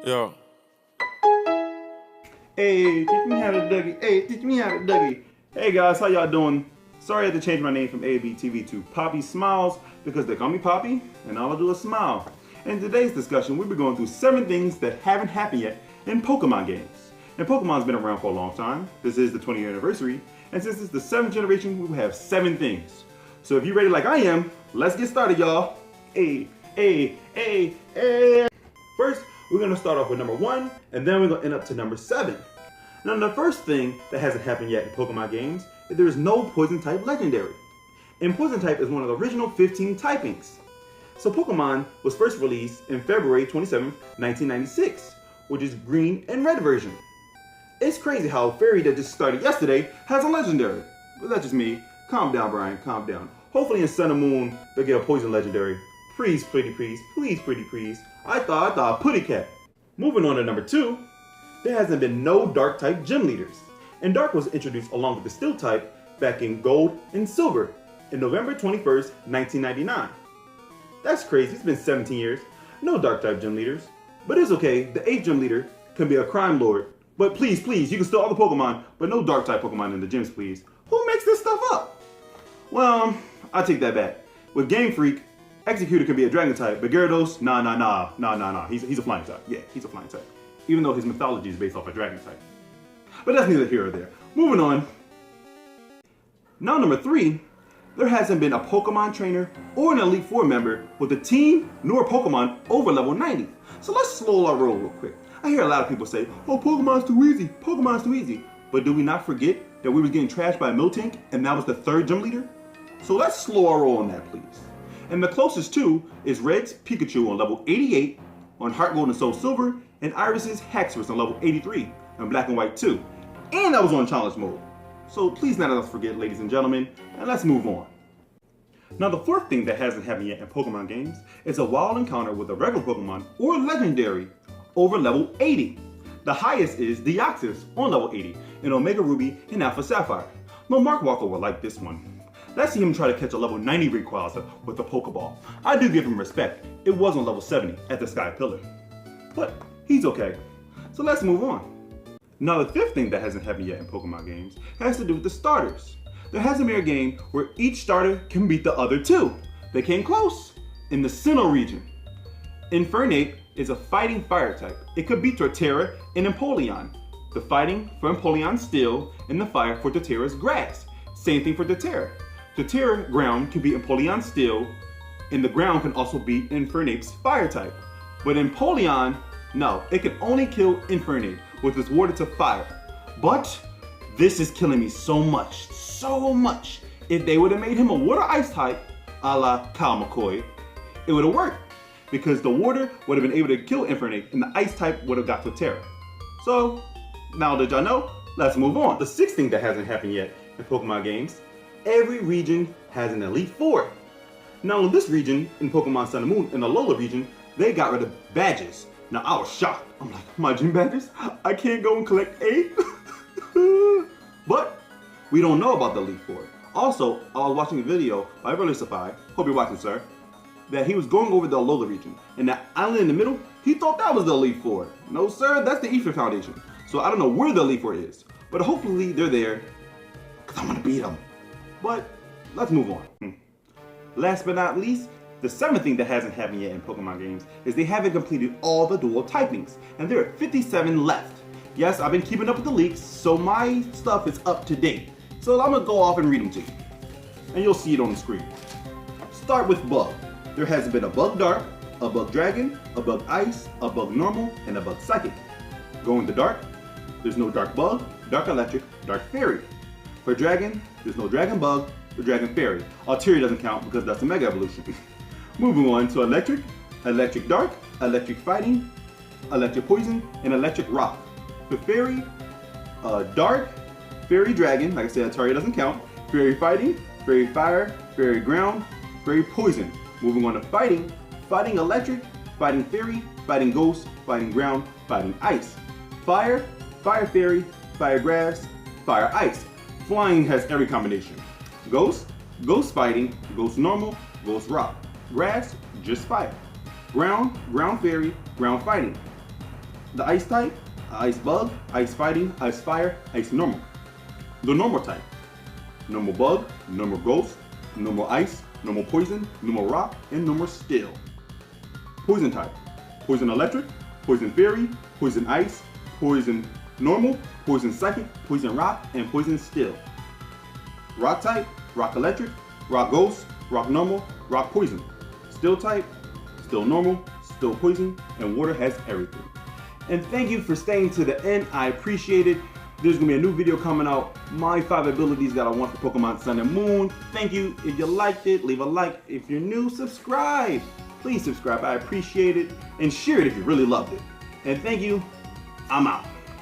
Yeah. Hey, teach me how to Dougie. Hey, teach me how to Dougie. Hey guys, how y'all doing? Sorry I had to change my name from ABTV to Poppy Smiles because they call me Poppy and all I do is smile. In today's discussion, we'll be going through 7 things that haven't happened yet in Pokemon games. And Pokemon's been around for a long time. This is the 20th anniversary. And since it's the 7th generation, we will have 7 things. So if you're ready like I am, let's get started, y'all. Hey. First, we're going to start off with number 1, and then we're going to end up to number 7. Now, the first thing that hasn't happened yet in Pokemon games is there is no Poison type legendary. And Poison type is one of the original 15 typings. So Pokemon was first released in February 27, 1996, which is green and red version. It's crazy how Fairy that just started yesterday has a legendary. But that's just me. Calm down, Brian, calm down. Hopefully in Sun and Moon, they'll get a Poison legendary. Please, pretty please. Please, pretty please. I thought Putty Cat. Moving on to number 2, there hasn't been no Dark type gym leaders. And Dark was introduced along with the Steel type back in Gold and Silver in November 21st, 1999. That's crazy, it's been 17 years. No Dark type gym leaders. But it's okay, the 8th gym leader can be a crime lord. But please, you can steal all the Pokemon, but no Dark type Pokemon in the gyms, please. Who makes this stuff up? Well, I take that back. With Game Freak, Executor can be a Dragon type, but Gyarados, nah. He's a Flying type. Yeah, he's a Flying type. Even though his mythology is based off a Dragon type. But that's neither here or there. Moving on. Now number 3, there hasn't been a Pokemon trainer or an Elite Four member with a team nor Pokemon over level 90. So let's slow our roll real quick. I hear a lot of people say, oh, Pokemon's too easy, Pokemon's too easy. But do we not forget that we were getting trashed by Miltank and that was the 3rd gym leader? So let's slow our roll on that, please. And the closest to is Red's Pikachu on level 88 on Heart Gold and Soul Silver, and Iris's Haxorus on level 83 on Black and White 2. And that was on challenge mode. So please not let us forget, ladies and gentlemen, and let's move on. Now the 4th thing that hasn't happened yet in Pokemon games is a wild encounter with a regular Pokemon or legendary over level 80. The highest is Deoxys on level 80 in Omega Ruby and Alpha Sapphire. No, Mark Walker will like this one. Let's see him try to catch a level 90 Rayquaza with a Pokeball. I do give him respect. It was on level 70 at the Sky Pillar. But he's okay. So let's move on. Now the 5th thing that hasn't happened yet in Pokemon games has to do with the starters. There hasn't been a game where each starter can beat the other 2. They came close in the Sinnoh region. Infernape is a fighting fire type. It could beat Torterra and Empoleon. The fighting for Empoleon's Steel and the fire for Torterra's Grass. Same thing for Torterra. Torterra ground can beat Empoleon's Steel, and the ground can also beat Infernape's fire type. But Empoleon, no, it can only kill Infernape with its water to fire. But this is killing me so much. If they would have made him a water ice type, a la Kyle McCoy, it would have worked. Because the water would have been able to kill Infernape, and the ice type would have got Torterra. So, now that y'all know, let's move on. The 6th thing that hasn't happened yet in Pokemon games, every region has an Elite Four. Now in this region, in Pokemon Sun and Moon, in the Alola region, they got rid of badges. Now I was shocked. I'm like, my gym badges? I can't go and collect 8? But we don't know about the Elite Four. Also, I was watching a video by Brother Safai, hope you're watching, sir, that he was going over the Alola region, and that island in the middle, he thought that was the Elite Four. No sir, that's the Ether Foundation. So I don't know where the Elite Four is, but hopefully they're there, because I want to beat them. But let's move on. Last but not least, the 7th thing that hasn't happened yet in Pokemon games is they haven't completed all the dual typings, and there are 57 left. Yes, I've been keeping up with the leaks, so my stuff is up to date. So I'm gonna go off and read them to you, and you'll see it on the screen. Start with Bug. There hasn't been a Bug Dark, a Bug Dragon, a Bug Ice, a Bug Normal, and a Bug Psychic. Going to Dark, there's no Dark Bug, Dark Electric, Dark Fairy. For Dragon, there's no Dragon Bug or Dragon Fairy. Altaria doesn't count because that's a Mega Evolution. Moving on to Electric, Electric Dark, Electric Fighting, Electric Poison, and Electric Rock. For Fairy, Dark, Fairy Dragon, like I said, Altaria doesn't count, Fairy Fighting, Fairy Fire, Fairy Ground, Fairy Poison. Moving on to Fighting, Fighting Electric, Fighting Fairy, Fighting Ghost, Fighting Ground, Fighting Ice. Fire, Fire Fairy, Fire Grass, Fire Ice. Flying has every combination. Ghost, Ghost Fighting, Ghost Normal, Ghost Rock. Grass, just Fire. Ground, Ground Fairy, Ground Fighting. The ice type, ice bug, ice fighting, ice fire, ice normal. The normal type, normal bug, normal ghost, normal ice, normal poison, normal rock, and normal steel. Poison type, poison electric, poison fairy, poison ice, poison normal, poison psychic, poison rock, and poison steel. Rock type, rock electric, rock ghost, rock normal, rock poison. Steel type, steel normal, steel poison, and water has everything. And thank you for staying to the end. I appreciate it. There's gonna be a new video coming out, my 5 abilities that I want for Pokemon Sun and Moon. Thank you. If you liked it, leave a like. If you're new, subscribe. Please subscribe, I appreciate it. And share it if you really loved it. And thank you, I'm out.